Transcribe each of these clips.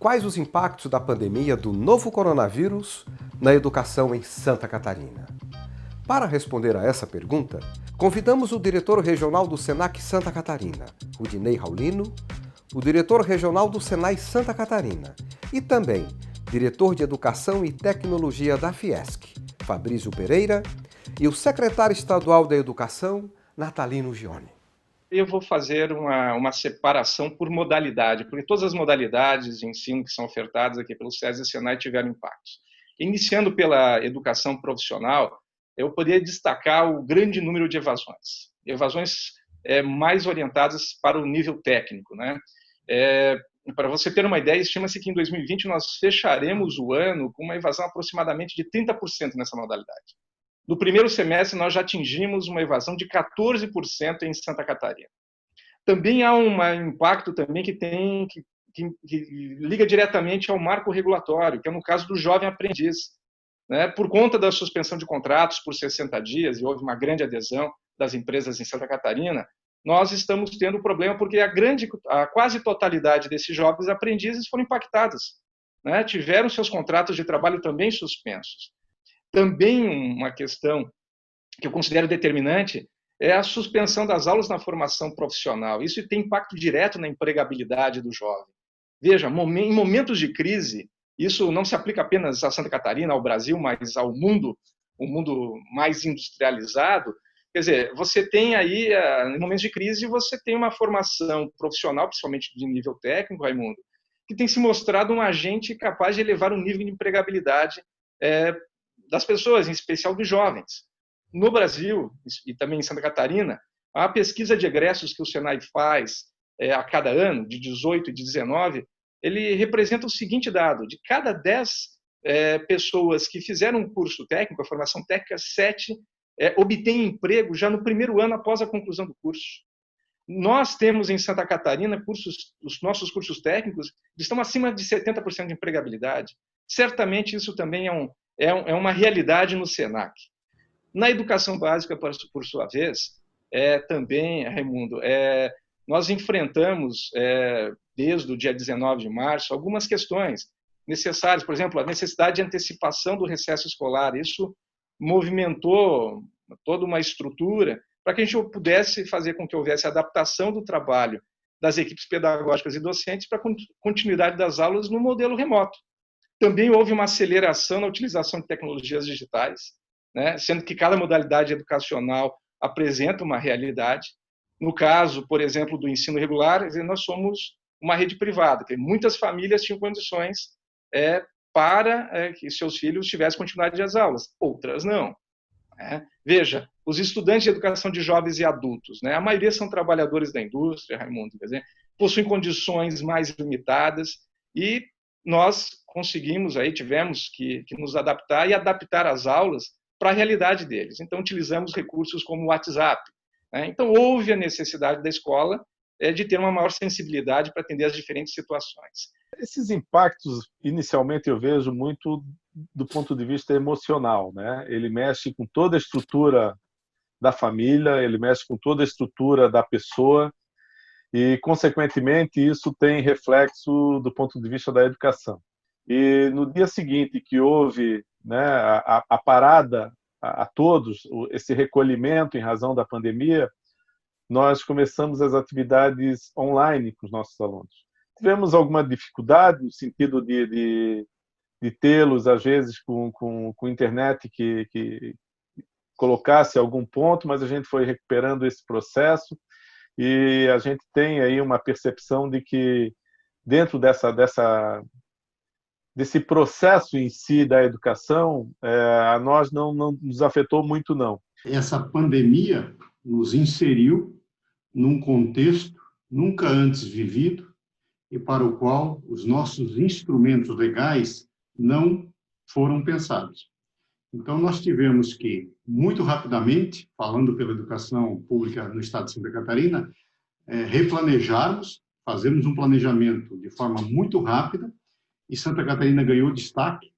quais os impactos da pandemia do novo coronavírus na educação em Santa Catarina? Para responder a essa pergunta, convidamos o diretor regional do SENAC Santa Catarina, Rudinei Raulino, o diretor regional do SENAI Santa Catarina e também diretor de Educação e Tecnologia da Fiesc, Fabrício Pereira, e o secretário estadual da Educação, Natalino Gione. Eu vou fazer uma separação por modalidade, porque todas as modalidades de ensino que são ofertadas aqui pelo SESI e SENAI tiveram impactos. Iniciando pela educação profissional, eu poderia destacar o grande número de evasões. Evasões mais orientadas para o nível técnico, né? Para você ter uma ideia, estima-se que em 2020 nós fecharemos o ano com uma evasão aproximadamente de 30% nessa modalidade. No primeiro semestre, nós já atingimos uma evasão de 14% em Santa Catarina. Também há um impacto também que liga diretamente ao marco regulatório, que é no caso do jovem aprendiz. Né? Por conta da suspensão de contratos por 60 dias, e houve uma grande adesão das empresas em Santa Catarina, nós estamos tendo problema porque a quase totalidade desses jovens aprendizes foram impactadas. Né? Tiveram seus contratos de trabalho também suspensos. Também uma questão que eu considero determinante é a suspensão das aulas na formação profissional. Isso tem impacto direto na empregabilidade do jovem. Veja, em momentos de crise, isso não se aplica apenas a Santa Catarina, ao Brasil, mas ao mundo, o mundo mais industrializado. Quer dizer, você tem aí, em momentos de crise, você tem uma formação profissional, principalmente de nível técnico, Raimundo, que tem se mostrado um agente capaz de elevar o nível de empregabilidade das pessoas, em especial dos jovens. No Brasil, e também em Santa Catarina, a pesquisa de egressos que o SENAI faz a cada ano, de 18 e de 19, ele representa o seguinte dado: de cada 10 pessoas que fizeram um curso técnico, a formação técnica, 7 obtêm emprego já no primeiro ano após a conclusão do curso. Nós temos em Santa Catarina os nossos cursos técnicos estão acima de 70% de empregabilidade. Certamente isso também é uma realidade no SENAC. Na educação básica, por sua vez, também, Raimundo, nós enfrentamos, desde o dia 19 de março, algumas questões necessárias. Por exemplo, a necessidade de antecipação do recesso escolar. Isso movimentou toda uma estrutura para que a gente pudesse fazer com que houvesse adaptação do trabalho das equipes pedagógicas e docentes para a continuidade das aulas no modelo remoto. Também houve uma aceleração na utilização de tecnologias digitais, né? Sendo que cada modalidade educacional apresenta uma realidade. No caso, por exemplo, do ensino regular, nós somos uma rede privada, que muitas famílias tinham condições para que seus filhos tivessem continuidade das aulas, outras não. Veja, os estudantes de educação de jovens e adultos, né? A maioria são trabalhadores da indústria, Raimundo, quer dizer, possuem condições mais limitadas e nós tivemos que nos adaptar e adaptar as aulas para a realidade deles. Então, utilizamos recursos como o WhatsApp. Né? Então, houve a necessidade da escola de ter uma maior sensibilidade para atender as diferentes situações. Esses impactos, inicialmente, eu vejo muito do ponto de vista emocional. Né? Ele mexe com toda a estrutura da família, ele mexe com toda a estrutura da pessoa e, consequentemente, isso tem reflexo do ponto de vista da educação. E no dia seguinte que houve, né, a parada a todos, esse recolhimento em razão da pandemia, nós começamos as atividades online com os nossos alunos. Tivemos alguma dificuldade no sentido de tê-los, às vezes, com internet que colocasse algum ponto, mas a gente foi recuperando esse processo e a gente tem aí uma percepção de que, dentro desse processo em si da educação, a nós não nos afetou muito, não. Essa pandemia nos inseriu num contexto nunca antes vivido e para o qual os nossos instrumentos legais não foram pensados. Então, nós tivemos que, muito rapidamente, falando pela educação pública no estado de Santa Catarina, replanejarmos, fazermos um planejamento de forma muito rápida, e Santa Catarina ganhou destaque,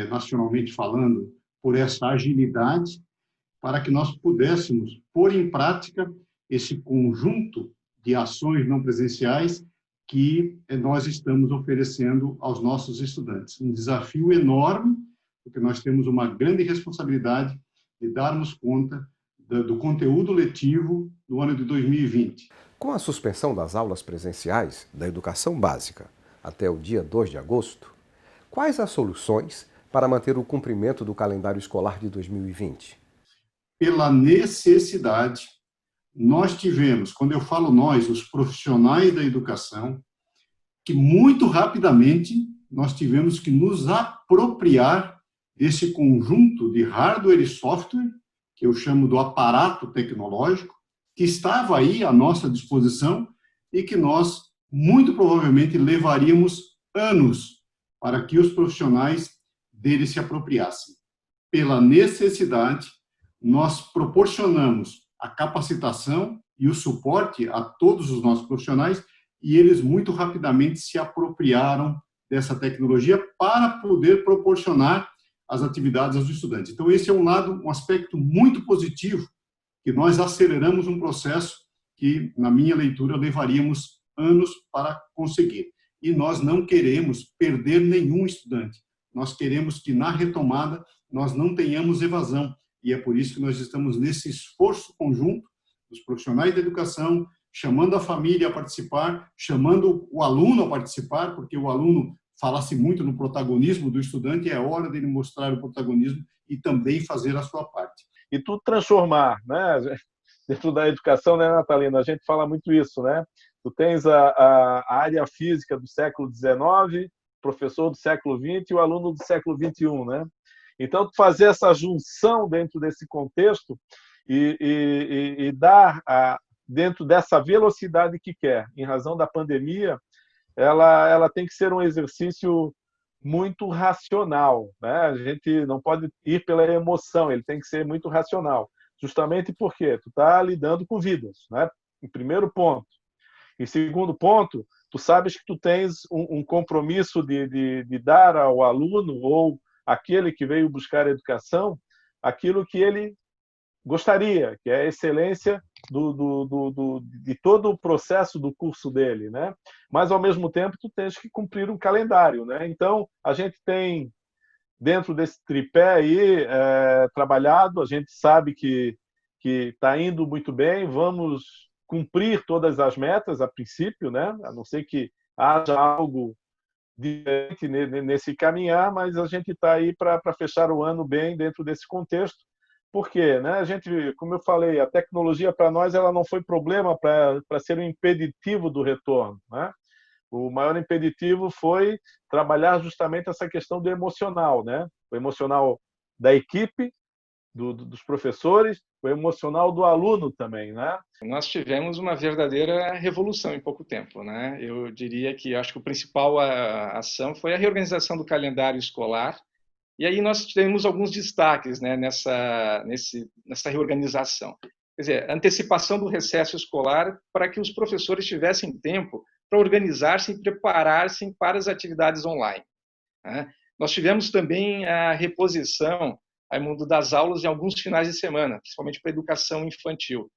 nacionalmente falando, por essa agilidade, para que nós pudéssemos pôr em prática esse conjunto de ações não presenciais que nós estamos oferecendo aos nossos estudantes. Um desafio enorme, porque nós temos uma grande responsabilidade de darmos conta do conteúdo letivo do ano de 2020. Com a suspensão das aulas presenciais da educação básica até o dia 2 de agosto, quais as soluções para manter o cumprimento do calendário escolar de 2020? Pela necessidade, nós tivemos, quando eu falo nós, os profissionais da educação, que muito rapidamente nós tivemos que nos apropriar desse conjunto de hardware e software, que eu chamo do aparato tecnológico, que estava aí à nossa disposição e que nós, muito provavelmente, levaríamos anos para que os profissionais dele se apropriassem. Pela necessidade, nós proporcionamos a capacitação e o suporte a todos os nossos profissionais e eles muito rapidamente se apropriaram dessa tecnologia para poder proporcionar as atividades aos estudantes. Então, esse é um aspecto muito positivo, que nós aceleramos um processo que, na minha leitura, levaríamos anos para conseguir. E nós não queremos perder nenhum estudante. Nós queremos que, na retomada, nós não tenhamos evasão. E é por isso que nós estamos nesse esforço conjunto dos profissionais da educação, chamando a família a participar, chamando o aluno a participar, porque o aluno fala-se muito no protagonismo do estudante, é hora dele mostrar o protagonismo e também fazer a sua parte. E tudo transformar, né? Dentro da educação, né, Natalina? A gente fala muito isso, né? Tu tens a área física do século XIX, professor do século XX e o aluno do século XXI, né? Então, fazer essa junção dentro desse contexto e dar, dentro dessa velocidade que quer, em razão da pandemia, ela tem que ser um exercício muito racional, né? A gente não pode ir pela emoção, ele tem que ser muito racional. Justamente porque tu está lidando com vidas, né? Em primeiro ponto. Em segundo ponto, tu sabes que tu tens um compromisso de dar ao aluno ou aquele que veio buscar a educação aquilo que ele gostaria, que é a excelência de todo o processo do curso dele, né? Mas, ao mesmo tempo, tu tens que cumprir um calendário, né? Então, a gente tem, dentro desse tripé aí, trabalhado, a gente sabe que está indo muito bem, vamos cumprir todas as metas, a princípio, né? A não ser que haja algo diferente nesse caminhar, mas a gente está aí para fechar o ano bem dentro desse contexto. Por quê? Né? A gente, como eu falei, a tecnologia para nós ela não foi problema para ser um impeditivo do retorno, né? O maior impeditivo foi trabalhar justamente essa questão do emocional, né? O emocional da equipe, dos professores, o emocional do aluno também, né? Nós tivemos uma verdadeira revolução em pouco tempo, né? Eu diria que acho que o principal ação foi a reorganização do calendário escolar. E aí nós temos alguns destaques, né, nessa reorganização. Quer dizer, antecipação do recesso escolar para que os professores tivessem tempo para organizar-se e preparar-se para as atividades online, né? Nós tivemos também a reposição, Raimundo, das aulas em alguns finais de semana, principalmente para a educação infantil.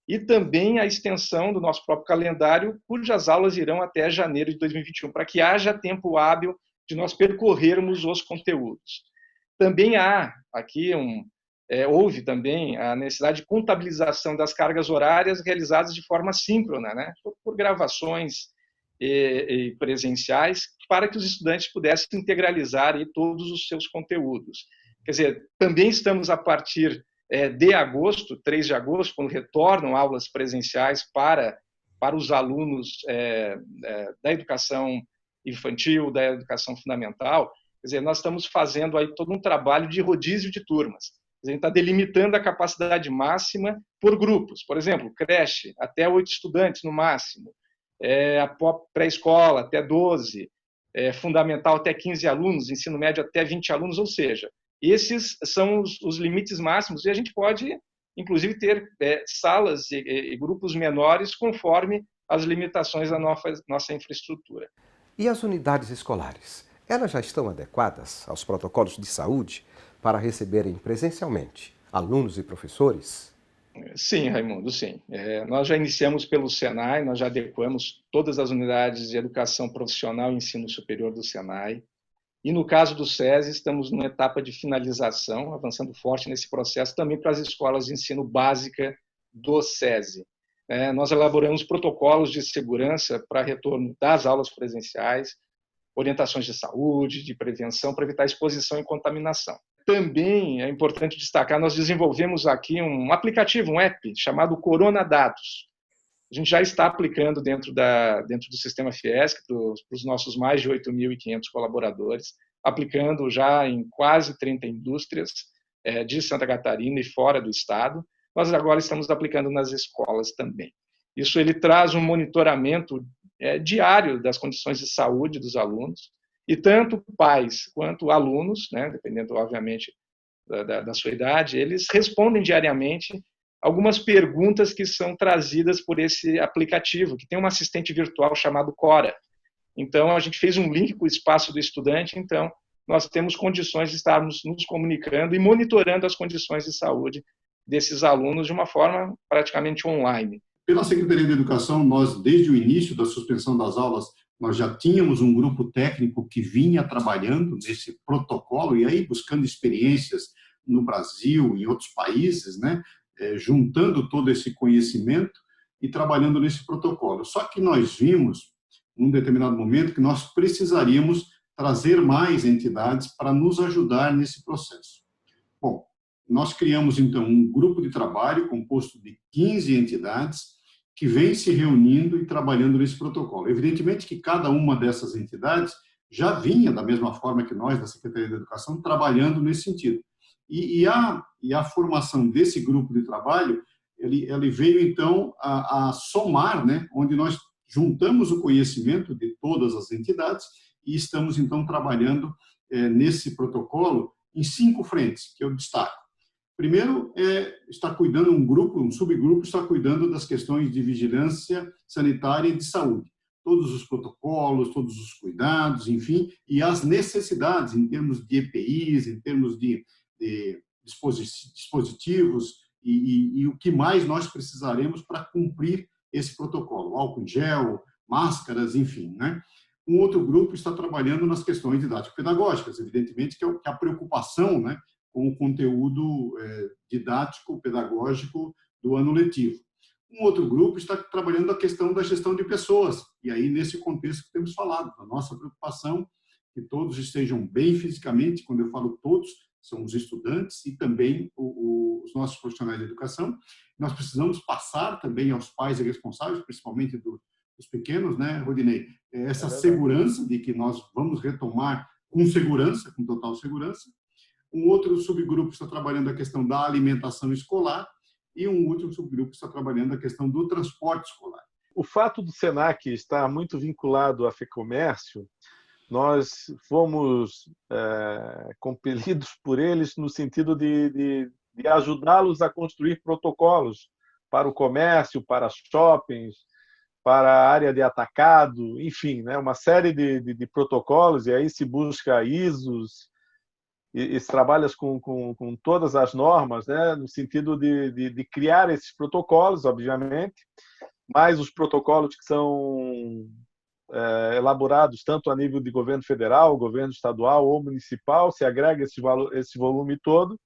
E também a extensão do nosso próprio calendário, cujas aulas irão até janeiro de 2021, para que haja tempo hábil de nós percorrermos os conteúdos. Também houve também a necessidade de contabilização das cargas horárias realizadas de forma síncrona, né, por gravações e presenciais, para que os estudantes pudessem integralizar aí todos os seus conteúdos. Quer dizer, também estamos a partir de agosto, 3 de agosto, quando retornam aulas presenciais para os alunos da educação infantil, da educação fundamental. Quer dizer, nós estamos fazendo aí todo um trabalho de rodízio de turmas. A gente está delimitando a capacidade máxima por grupos. Por exemplo, creche, até 8 estudantes no máximo. A pré-escola, até 12. Fundamental, até 15 alunos. Ensino médio, até 20 alunos. Ou seja, esses são os limites máximos. E a gente pode, inclusive, ter salas e grupos menores conforme as limitações da nossa infraestrutura. E as unidades escolares? Elas já estão adequadas aos protocolos de saúde para receberem presencialmente alunos e professores? Sim, Raimundo, sim. Nós já iniciamos pelo Senai, nós já adequamos todas as unidades de educação profissional e ensino superior do Senai. E no caso do SESI, estamos numa etapa de finalização, avançando forte nesse processo também para as escolas de ensino básica do SESI. Nós elaboramos protocolos de segurança para retorno das aulas presenciais, orientações de saúde, de prevenção, para evitar exposição e contaminação. Também é importante destacar, nós desenvolvemos aqui um aplicativo, um app, chamado Corona Dados. A gente já está aplicando dentro do sistema Fiesc, para os nossos mais de 8.500 colaboradores, aplicando já em quase 30 indústrias de Santa Catarina e fora do estado. Nós agora estamos aplicando nas escolas também. Isso ele traz um monitoramento diário das condições de saúde dos alunos, e tanto pais quanto alunos, dependendo, obviamente, da sua idade, eles respondem diariamente algumas perguntas que são trazidas por esse aplicativo, que tem um assistente virtual chamado Cora. Então, a gente fez um link com o espaço do estudante, então, nós temos condições de estarmos nos comunicando e monitorando as condições de saúde desses alunos de uma forma praticamente online. Pela Secretaria de Educação, nós, desde o início da suspensão das aulas, nós já tínhamos um grupo técnico que vinha trabalhando nesse protocolo e aí buscando experiências no Brasil e em outros países, juntando todo esse conhecimento e trabalhando nesse protocolo. Só que nós vimos, num determinado momento, que nós precisaríamos trazer mais entidades para nos ajudar nesse processo. Bom, nós criamos, então, um grupo de trabalho composto de 15 entidades que vem se reunindo e trabalhando nesse protocolo. Evidentemente que cada uma dessas entidades já vinha, da mesma forma que nós, da Secretaria de Educação, trabalhando nesse sentido. E a formação desse grupo de trabalho, ele veio, então, a somar, onde nós juntamos o conhecimento de todas as entidades e estamos, então, trabalhando nesse protocolo em 5 frentes, que eu destaco. Primeiro, está cuidando um subgrupo está cuidando das questões de vigilância sanitária e de saúde. Todos os protocolos, todos os cuidados, enfim, e as necessidades em termos de EPIs, em termos de dispositivos e o que mais nós precisaremos para cumprir esse protocolo. Álcool em gel, máscaras, enfim, Um outro grupo está trabalhando nas questões didático-pedagógicas, evidentemente, que é a preocupação, com o conteúdo didático, pedagógico do ano letivo. Um outro grupo está trabalhando a questão da gestão de pessoas, e aí nesse contexto que temos falado, a nossa preocupação que todos estejam bem fisicamente, quando eu falo todos, são os estudantes e também os nossos profissionais de educação. Nós precisamos passar também aos pais e responsáveis, principalmente dos pequenos, Rodinei, essa segurança de que nós vamos retomar com segurança, com total segurança. Um outro subgrupo está trabalhando a questão da alimentação escolar e um outro subgrupo está trabalhando a questão do transporte escolar. O fato do SENAC estar muito vinculado à FEComércio, nós fomos compelidos por eles no sentido de ajudá-los a construir protocolos para o comércio, para shoppings, para a área de atacado, enfim, uma série de protocolos, e aí se busca ISOs, e se trabalha com todas as normas, no sentido de criar esses protocolos, obviamente, mas os protocolos que são elaborados tanto a nível de governo federal, governo estadual ou municipal, se agrega esse volume todo,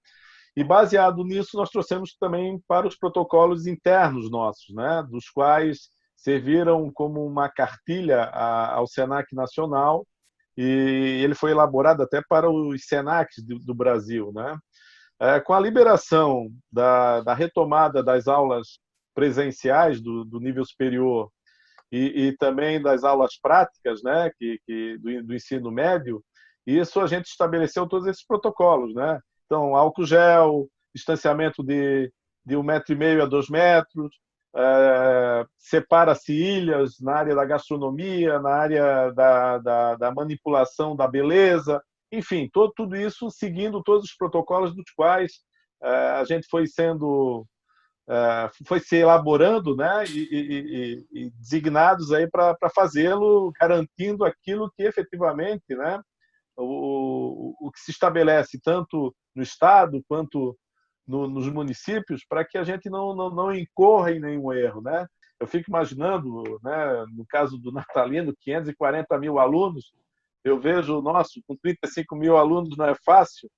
e baseado nisso nós trouxemos também para os protocolos internos nossos, dos quais serviram como uma cartilha ao SENAC Nacional, e ele foi elaborado até para os SENACs do Brasil. Com a liberação da retomada das aulas presenciais do nível superior e também das aulas práticas do ensino médio, isso a gente estabeleceu todos esses protocolos. Então, álcool gel, distanciamento de 1,5 m a 2 metros, separa-se ilhas na área da gastronomia, na área da manipulação da beleza, enfim, tudo isso seguindo todos os protocolos dos quais a gente foi se elaborando, e designados aí para fazê-lo, garantindo aquilo que efetivamente, o que se estabelece tanto no Estado quanto nos municípios para que a gente não incorra em nenhum erro, né? Eu fico imaginando, né, no caso do Natalino, 540 mil alunos, eu vejo, nosso, com 35 mil alunos não é fácil,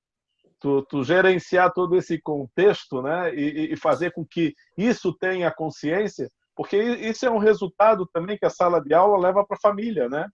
tu gerenciar todo esse contexto, né, e fazer com que isso tenha consciência, porque isso é um resultado também que a sala de aula leva para a família, né?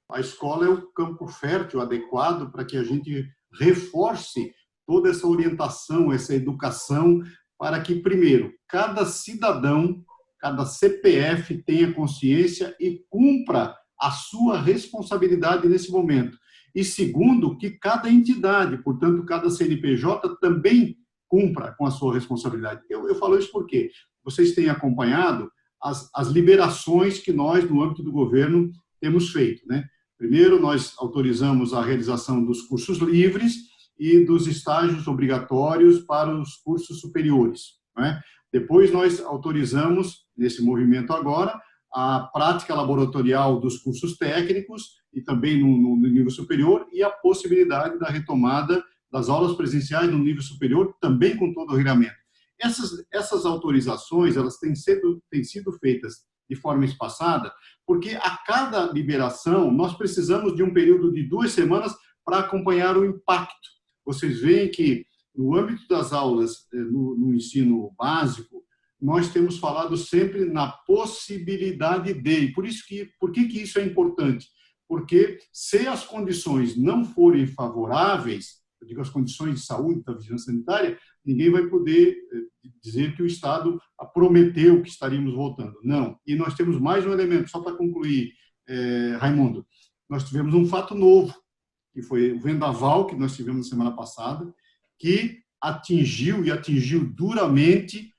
A escola é o campo fértil adequado para que a gente reforce toda essa orientação, essa educação, para que, primeiro, cada cidadão, cada CPF tenha consciência e cumpra a sua responsabilidade nesse momento. E segundo, que cada entidade, portanto, cada CNPJ também cumpra com a sua responsabilidade. Eu falo isso porque vocês têm acompanhado as liberações que nós, no âmbito do governo, temos feito, né? Primeiro, nós autorizamos a realização dos cursos livres e dos estágios obrigatórios para os cursos superiores, né? Depois, nós autorizamos, nesse movimento agora, a prática laboratorial dos cursos técnicos e também no nível superior e a possibilidade da retomada das aulas presenciais no nível superior, também com todo o regramento. Essas autorizações, elas têm sido feitas de forma espaçada, porque a cada liberação nós precisamos de um período de 2 semanas para acompanhar o impacto. Vocês veem que no âmbito das aulas no ensino básico, nós temos falado sempre na possibilidade de. Por que isso é importante? Porque se as condições não forem favoráveis, eu digo as condições de saúde da vigilância sanitária, ninguém vai poder dizer que o Estado prometeu que estaríamos voltando. Não. E nós temos mais um elemento, só para concluir, Raimundo. Nós tivemos um fato novo, que foi o vendaval que nós tivemos na semana passada, que atingiu duramente,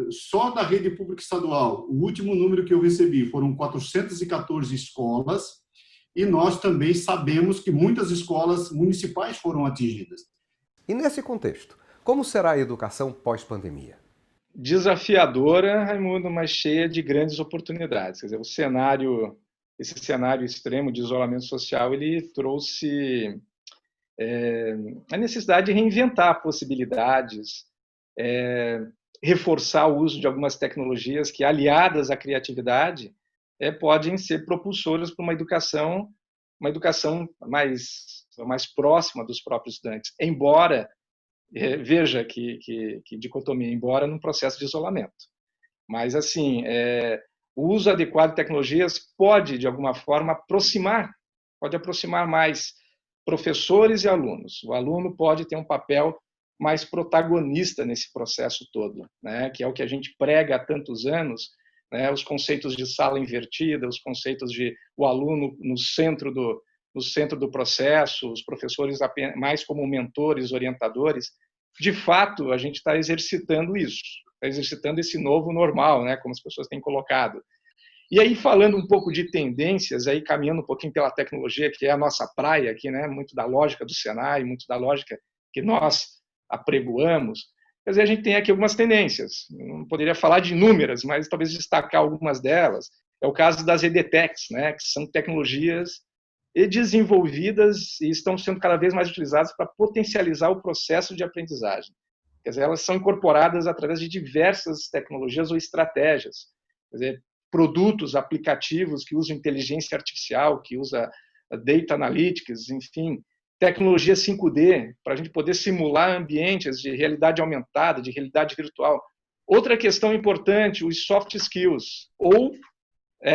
só da rede pública estadual. O último número que eu recebi foram 414 escolas, e nós também sabemos que muitas escolas municipais foram atingidas. E nesse contexto, como será a educação pós-pandemia? Desafiadora, Raimundo, mas cheia de grandes oportunidades. Quer dizer, esse cenário extremo de isolamento social, ele trouxe a necessidade de reinventar possibilidades, reforçar o uso de algumas tecnologias que, aliadas à criatividade, podem ser propulsoras para uma educação mais próxima dos próprios estudantes. Embora, veja que dicotomia, embora num processo de isolamento. Mas, assim, o uso adequado de tecnologias pode, de alguma forma, pode aproximar mais professores e alunos. O aluno pode ter um papel mais protagonista nesse processo todo, né? Que é o que a gente prega há tantos anos, né? Os conceitos de sala invertida, os conceitos de o aluno no centro do processo, os professores mais como mentores, orientadores. De fato, a gente está exercitando isso, está exercitando esse novo normal, né? Como as pessoas têm colocado. E aí, falando um pouco de tendências, aí caminhando um pouquinho pela tecnologia, que é a nossa praia aqui, né? Muito da lógica do Senai, muito da lógica que nós apregoamos. Quer dizer, a gente tem aqui algumas tendências. Não poderia falar de inúmeras, mas talvez destacar algumas delas. É o caso das EdTechs, né? Que são tecnologias desenvolvidas e estão sendo cada vez mais utilizadas para potencializar o processo de aprendizagem. Quer dizer, elas são incorporadas através de diversas tecnologias ou estratégias. Quer dizer, produtos, aplicativos que usam inteligência artificial, que usam data analytics, enfim, tecnologia 5D, para a gente poder simular ambientes de realidade aumentada, de realidade virtual. Outra questão importante, os soft skills, ou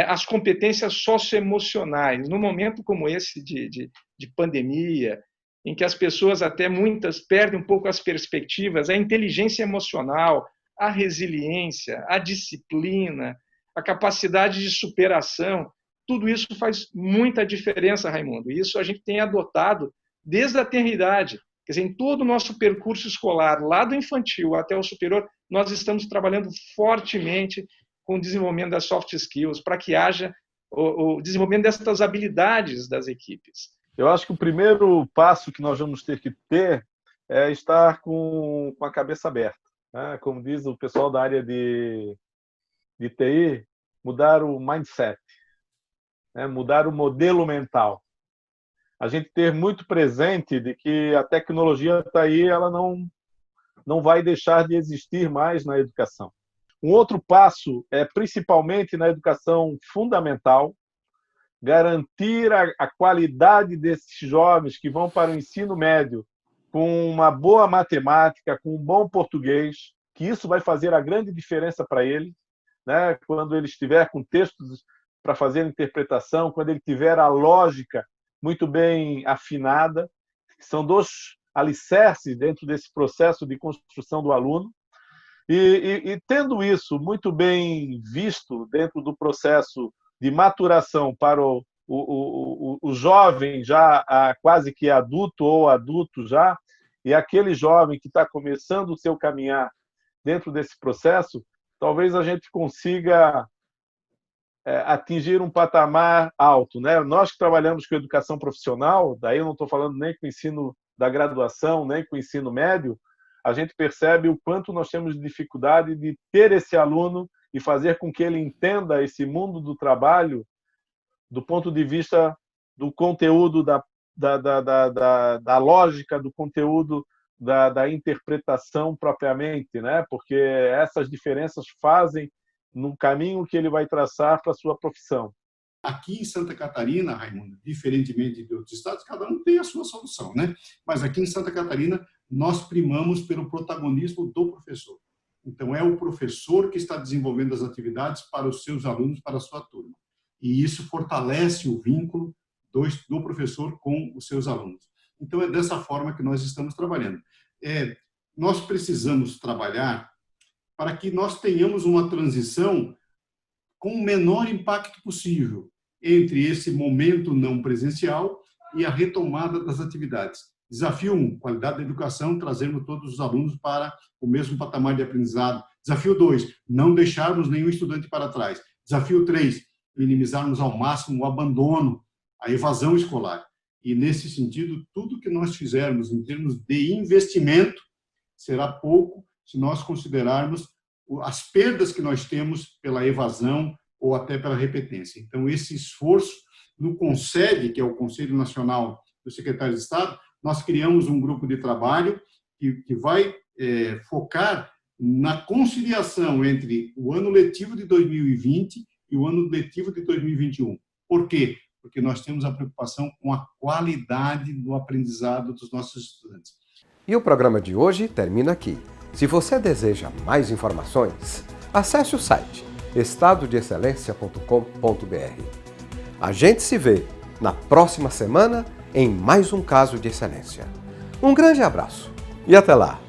as competências socioemocionais. Num momento como esse de pandemia, em que as pessoas, até muitas, perdem um pouco as perspectivas, a inteligência emocional, a resiliência, a disciplina, a capacidade de superação, tudo isso faz muita diferença, Raimundo. E isso a gente tem adotado desde a tenridade. Quer dizer, em todo o nosso percurso escolar, lá do infantil até o superior, nós estamos trabalhando fortemente com o desenvolvimento das soft skills, para que haja o desenvolvimento dessas habilidades das equipes. Eu acho que o primeiro passo que nós vamos ter que ter é estar com a cabeça aberta, né? Como diz o pessoal da área de TI, mudar o mindset, né? Mudar o modelo mental. A gente ter muito presente de que a tecnologia está aí, ela não vai deixar de existir mais na educação. Um outro passo é, principalmente na educação fundamental, garantir a qualidade desses jovens que vão para o ensino médio com uma boa matemática, com um bom português, que isso vai fazer a grande diferença para ele, né? Quando ele estiver com textos para fazer interpretação, quando ele tiver a lógica muito bem afinada, que são dois alicerces dentro desse processo de construção do aluno. E tendo isso muito bem visto dentro do processo de maturação para o jovem já quase que adulto ou adulto já, e aquele jovem que está começando o seu caminhar dentro desse processo, talvez a gente consiga atingir um patamar alto, né? Nós que trabalhamos com educação profissional, daí eu não estou falando nem com o ensino da graduação, nem com o ensino médio, a gente percebe o quanto nós temos dificuldade de ter esse aluno e fazer com que ele entenda esse mundo do trabalho do ponto de vista do conteúdo, da lógica, do conteúdo, da interpretação propriamente, né? Porque essas diferenças fazem no caminho que ele vai traçar para a sua profissão. Aqui em Santa Catarina, Raimundo, diferentemente de outros estados, cada um tem a sua solução, né? Mas aqui em Santa Catarina, nós primamos pelo protagonismo do professor. Então, é o professor que está desenvolvendo as atividades para os seus alunos, para a sua turma. E isso fortalece o vínculo do professor com os seus alunos. Então, é dessa forma que nós estamos trabalhando. Nós precisamos trabalhar para que nós tenhamos uma transição com o menor impacto possível entre esse momento não presencial e a retomada das atividades. Desafio 1, qualidade da educação, trazermos todos os alunos para o mesmo patamar de aprendizado. Desafio 2, não deixarmos nenhum estudante para trás. Desafio 3, minimizarmos ao máximo o abandono, a evasão escolar. E, nesse sentido, tudo que nós fizermos em termos de investimento será pouco se nós considerarmos as perdas que nós temos pela evasão ou até pela repetência. Então, esse esforço no CONSEB, que é o Conselho Nacional do Secretário de Estado, nós criamos um grupo de trabalho que vai focar na conciliação entre o ano letivo de 2020 e o ano letivo de 2021. Por quê? Porque nós temos a preocupação com a qualidade do aprendizado dos nossos estudantes. E o programa de hoje termina aqui. Se você deseja mais informações, acesse o site estadodeexcelência.com.br. A gente se vê na próxima semana em mais um caso de excelência. Um grande abraço e até lá!